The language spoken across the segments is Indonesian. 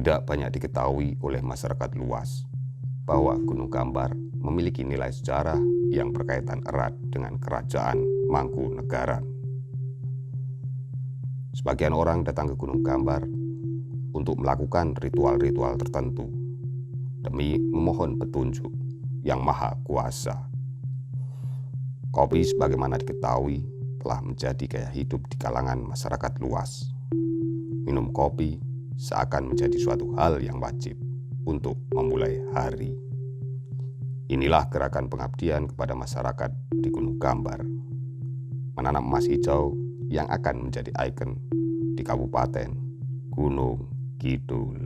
Tidak banyak diketahui oleh masyarakat luas bahwa Gunung Gambar memiliki nilai sejarah yang berkaitan erat dengan Kerajaan Mangkunegaran. Sebagian orang datang ke Gunung Gambar untuk melakukan ritual-ritual tertentu demi memohon petunjuk yang maha kuasa. Kopi sebagaimana diketahui telah menjadi gaya hidup di kalangan masyarakat luas. Minum kopi seakan menjadi suatu hal yang wajib untuk memulai hari. Inilah gerakan pengabdian kepada masyarakat di Gunung Gambar, menanam emas hijau yang akan menjadi ikon di Kabupaten Gunung Kidul.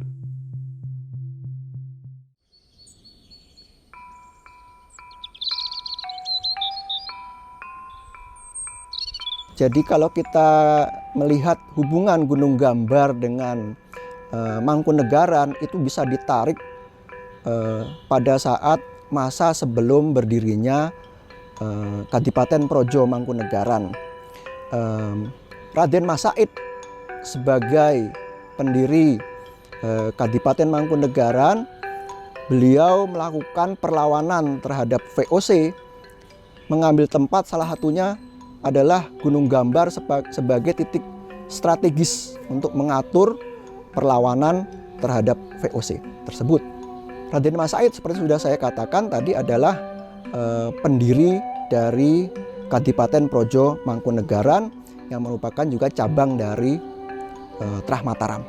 Jadi kalau kita melihat hubungan Gunung Gambar dengan Mangkunegaran itu bisa ditarik pada saat masa sebelum berdirinya Kadipaten Projo Mangkunegaran. Raden Mas Said sebagai pendiri Kadipaten Mangkunegaran, beliau melakukan perlawanan terhadap VOC, mengambil tempat salah satunya adalah Gunung Gambar sebagai titik strategis untuk mengatur perlawanan terhadap VOC tersebut. Raden Mas Said seperti sudah saya katakan tadi adalah pendiri dari Kadipaten Projo Mangkunegaran yang merupakan juga cabang dari Trah Mataram.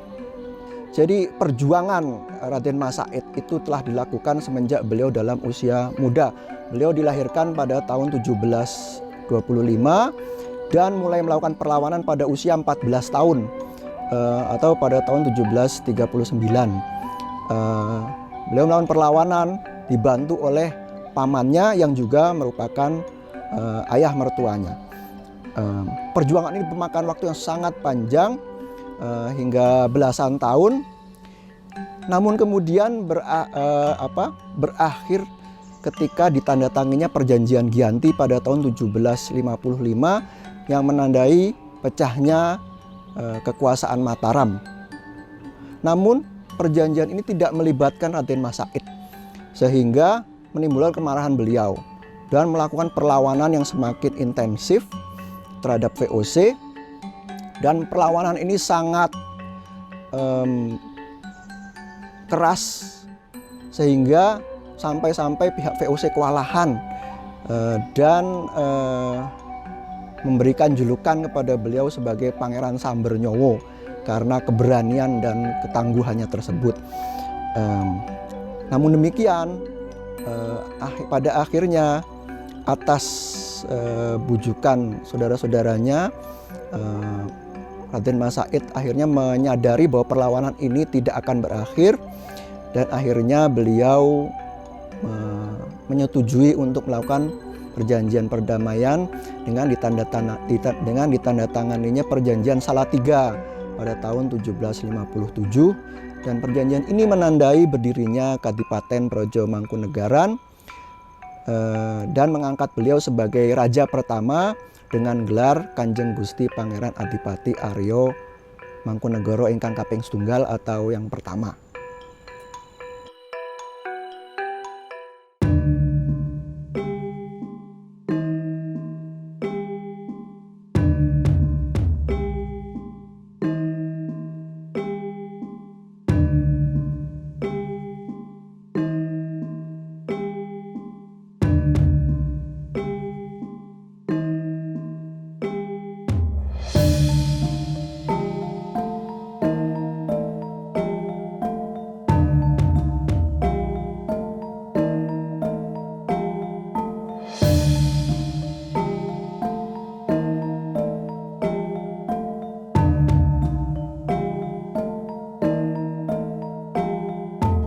Jadi perjuangan Raden Mas Said itu telah dilakukan semenjak beliau dalam usia muda. Beliau dilahirkan pada tahun 1725 dan mulai melakukan perlawanan pada usia 14 tahun atau pada tahun 1739. Beliau melakukan perlawanan dibantu oleh pamannya yang juga merupakan ayah mertuanya. Perjuangan ini memakan waktu yang sangat panjang hingga belasan tahun. Namun kemudian berakhir ketika ditandatanganinya Perjanjian Giyanti pada tahun 1755 yang menandai pecahnya kekuasaan Mataram. Namun perjanjian ini tidak melibatkan Raden Mas Said, sehingga menimbulkan kemarahan beliau dan melakukan perlawanan yang semakin intensif terhadap VOC, dan perlawanan ini sangat keras sehingga sampai pihak VOC kewalahan dan memberikan julukan kepada beliau sebagai Pangeran Sambernyowo karena keberanian dan ketangguhannya tersebut. Namun demikian, pada akhirnya atas bujukan saudara-saudaranya, Raden Mas Said akhirnya menyadari bahwa perlawanan ini tidak akan berakhir, dan akhirnya beliau menyetujui untuk melakukan perjanjian perdamaian dengan ditandatanganinya Perjanjian Salatiga pada tahun 1757, dan perjanjian ini menandai berdirinya Kadipaten Projo Mangkunegaran dan mengangkat beliau sebagai raja pertama dengan gelar Kanjeng Gusti Pangeran Adipati Aryo Mangkunegoro ingkang kaping setunggal atau yang pertama.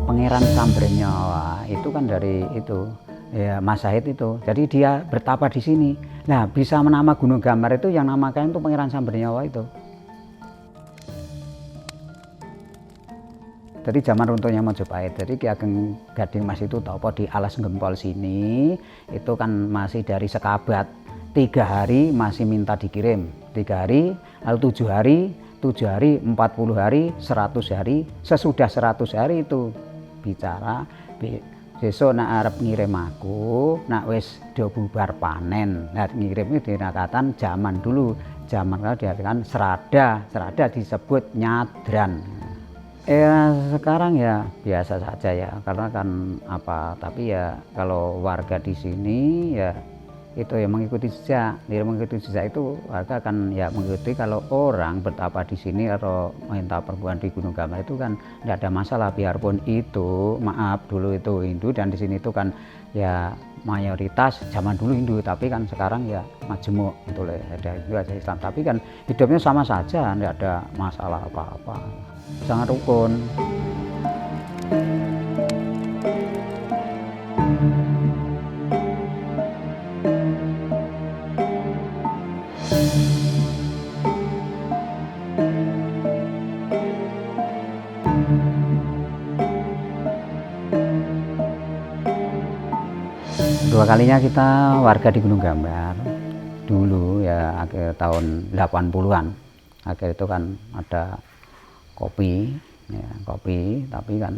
Pangeran Sambernyowo itu kan dari itu ya, Mas Said itu. Jadi dia bertapa di sini. Nah, bisa menama Gunung Gambar itu yang namakan itu Pangeran Sambernyowo itu. Jadi zaman runtuhnya Majapahit. Jadi Ki Ageng Gading Mas itu topo di alas gempol sini itu kan masih dari Sekabat. 3 hari masih minta dikirim, 3 hari, lalu 7 hari 7 hari, 40 hari, 100 hari, sesudah 100 hari itu bicara besok nak arep ngirim aku, nak wis do bubar panen. Nah, ngirim itu dinakatan zaman dulu, zaman kalau diartikan serada disebut nyadran. Ya sekarang ya biasa saja ya, karena kan tapi ya kalau warga di sini ya itu yang mengikuti jejak. Itu warga kan ya mengikuti. Kalau orang bertapa di sini atau minta perbuatan di Gunung Gambar itu kan tidak ada masalah, biarpun itu dulu itu Hindu dan di sini itu kan ya mayoritas zaman dulu Hindu, tapi kan sekarang ya majemuk gitu loh, ada Hindu ada Islam, tapi kan hidupnya sama saja, tidak ada masalah apa-apa, sangat rukun. Dua kalinya kita warga di Gunung Gambar dulu ya akhir tahun 80-an. Akhir itu kan ada kopi, tapi kan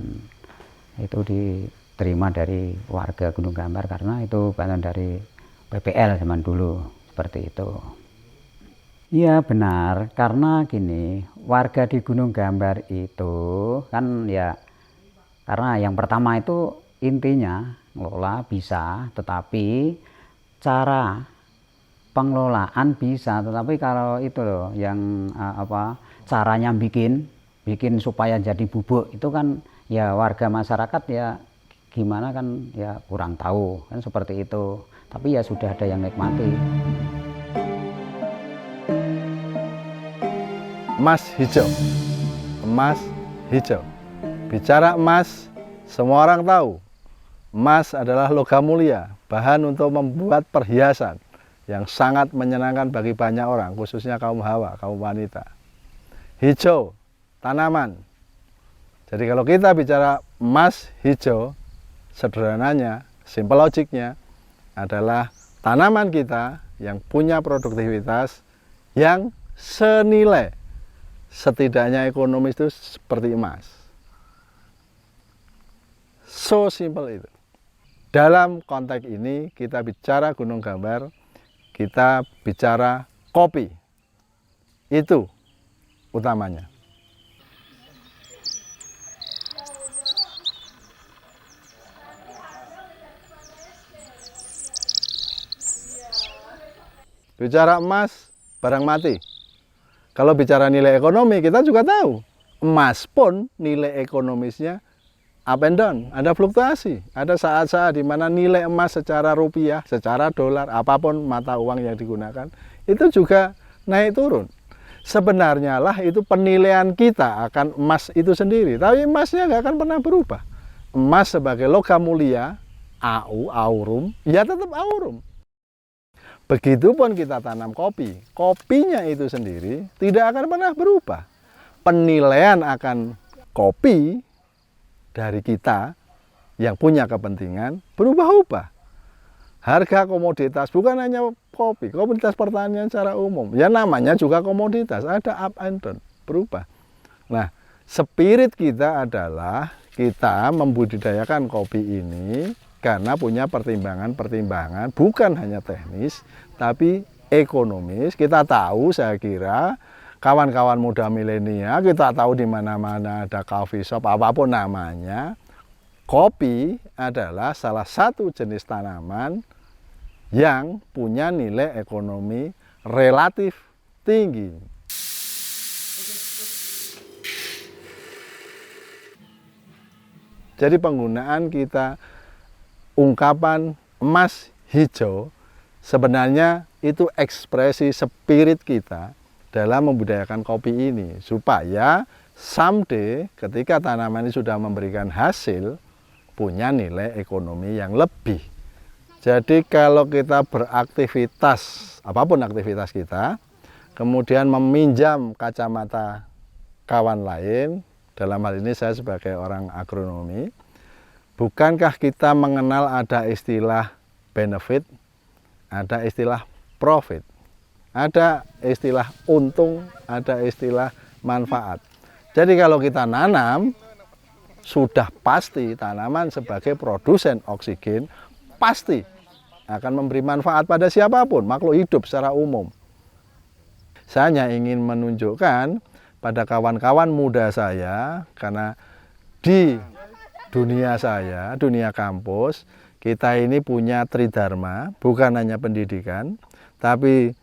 itu diterima dari warga Gunung Gambar karena itu bagian dari PPL zaman dulu, seperti itu. Iya benar, karena gini, warga di Gunung Gambar itu kan ya, karena yang pertama itu intinya ngelola bisa, tetapi cara pengelolaan bisa, tetapi kalau itu loh yang caranya bikin supaya jadi bubuk itu kan ya warga masyarakat ya gimana kan ya kurang tahu kan, seperti itu, tapi ya sudah ada yang nikmati. Emas hijau. Bicara emas, semua orang tahu. Emas adalah logam mulia, bahan untuk membuat perhiasan yang sangat menyenangkan bagi banyak orang, khususnya kaum hawa, kaum wanita. Hijau, tanaman. Jadi kalau kita bicara emas hijau, sederhananya, simple logiknya adalah tanaman kita yang punya produktivitas yang senilai, setidaknya ekonomis itu seperti emas. So simple itu. Dalam konteks ini kita bicara Gunung Gambar, kita bicara kopi. Itu utamanya. Bicara emas, barang mati. Kalau bicara nilai ekonomi, kita juga tahu. Emas pun nilai ekonomisnya up and down, ada fluktuasi. Ada saat-saat di mana nilai emas secara rupiah, secara dolar, apapun mata uang yang digunakan, itu juga naik turun. Sebenarnya lah itu penilaian kita akan emas itu sendiri, tapi emasnya nggak akan pernah berubah. Emas sebagai logam mulia, aurum, ya tetap aurum. Begitupun kita tanam kopi, kopinya itu sendiri tidak akan pernah berubah. Penilaian akan kopi dari kita yang punya kepentingan berubah-ubah. Harga komoditas bukan hanya kopi, komoditas pertanian secara umum. Ya namanya juga komoditas, ada up and down, berubah. Nah, spirit kita adalah kita membudidayakan kopi ini karena punya pertimbangan-pertimbangan bukan hanya teknis, tapi ekonomis. Kita tahu, saya kira kawan-kawan muda milenial, kita tahu di mana-mana ada coffee shop, apapun namanya, kopi adalah salah satu jenis tanaman yang punya nilai ekonomi relatif tinggi. Jadi penggunaan kita ungkapan emas hijau sebenarnya itu ekspresi spirit kita dalam membudidayakan kopi ini, supaya someday ketika tanaman ini sudah memberikan hasil, punya nilai ekonomi yang lebih. Jadi kalau kita beraktivitas, apapun aktivitas kita, kemudian meminjam kacamata kawan lain, dalam hal ini saya sebagai orang agronomi, bukankah kita mengenal ada istilah benefit, ada istilah profit? Ada istilah untung, ada istilah manfaat. Jadi kalau kita nanam, sudah pasti tanaman sebagai produsen oksigen pasti akan memberi manfaat pada siapapun, makhluk hidup secara umum. Saya hanya ingin menunjukkan pada kawan-kawan muda saya, karena di dunia saya, dunia kampus, kita ini punya tridharma, bukan hanya pendidikan, tapi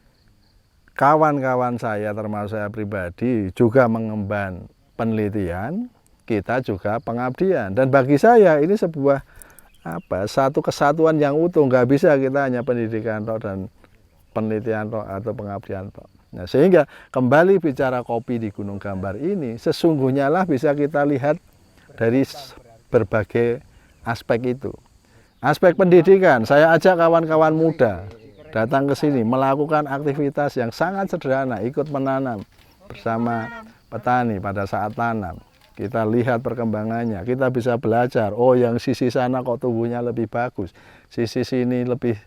kawan-kawan saya termasuk saya pribadi juga mengemban penelitian, kita juga pengabdian. Dan bagi saya ini sebuah satu kesatuan yang utuh, nggak bisa kita hanya pendidikan toh dan penelitian toh atau pengabdian toh. Nah, sehingga kembali bicara kopi di Gunung Gambar ini sesungguhnya lah bisa kita lihat dari berbagai aspek itu. Aspek pendidikan, saya ajak kawan-kawan muda datang ke sini melakukan aktivitas yang sangat sederhana, ikut menanam bersama petani pada saat tanam. Kita lihat perkembangannya, kita bisa belajar, oh yang sisi sana kok tumbuhnya lebih bagus, sisi sini lebih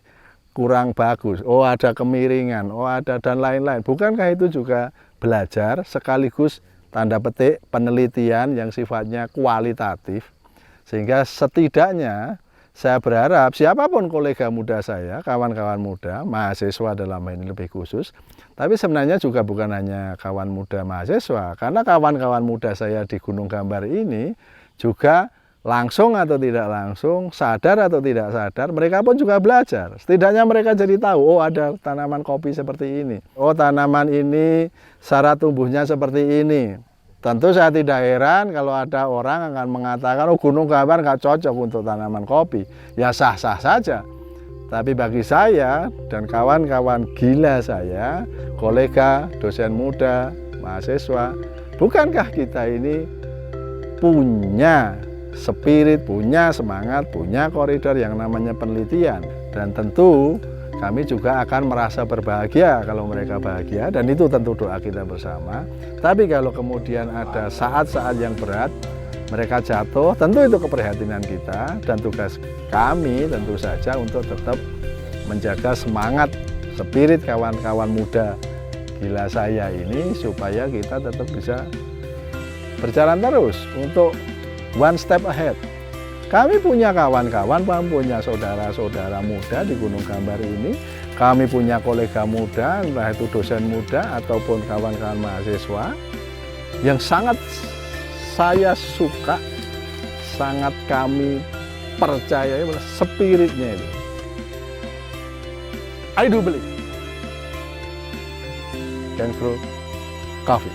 kurang bagus, oh ada kemiringan, oh ada dan lain-lain. Bukankah itu juga belajar sekaligus tanda petik penelitian yang sifatnya kualitatif, sehingga setidaknya saya berharap siapapun kolega muda saya, kawan-kawan muda, mahasiswa dalam hal ini lebih khusus, tapi sebenarnya juga bukan hanya kawan muda mahasiswa, karena kawan-kawan muda saya di Gunung Gambar ini juga langsung atau tidak langsung, sadar atau tidak sadar, mereka pun juga belajar. Setidaknya mereka jadi tahu, oh ada tanaman kopi seperti ini, oh tanaman ini syarat tumbuhnya seperti ini. Tentu saya tidak heran kalau ada orang akan mengatakan, oh Gunung Gambar nggak cocok untuk tanaman kopi. Ya sah-sah saja. Tapi bagi saya dan kawan-kawan gila saya, kolega, dosen muda, mahasiswa, bukankah kita ini punya spirit, punya semangat, punya koridor yang namanya penelitian. Dan tentu kami juga akan merasa berbahagia kalau mereka bahagia, dan itu tentu doa kita bersama. Tapi kalau kemudian ada saat-saat yang berat, mereka jatuh, tentu itu keprihatinan kita, dan tugas kami tentu saja untuk tetap menjaga semangat, spirit kawan-kawan muda gila saya ini, supaya kita tetap bisa berjalan terus untuk one step ahead. Kami punya kawan-kawan, punya saudara-saudara muda di Gunung Gambar ini. Kami punya kolega muda, entah itu dosen muda ataupun kawan-kawan mahasiswa, yang sangat saya suka, sangat kami percaya spiritnya itu. I do believe can grow coffee.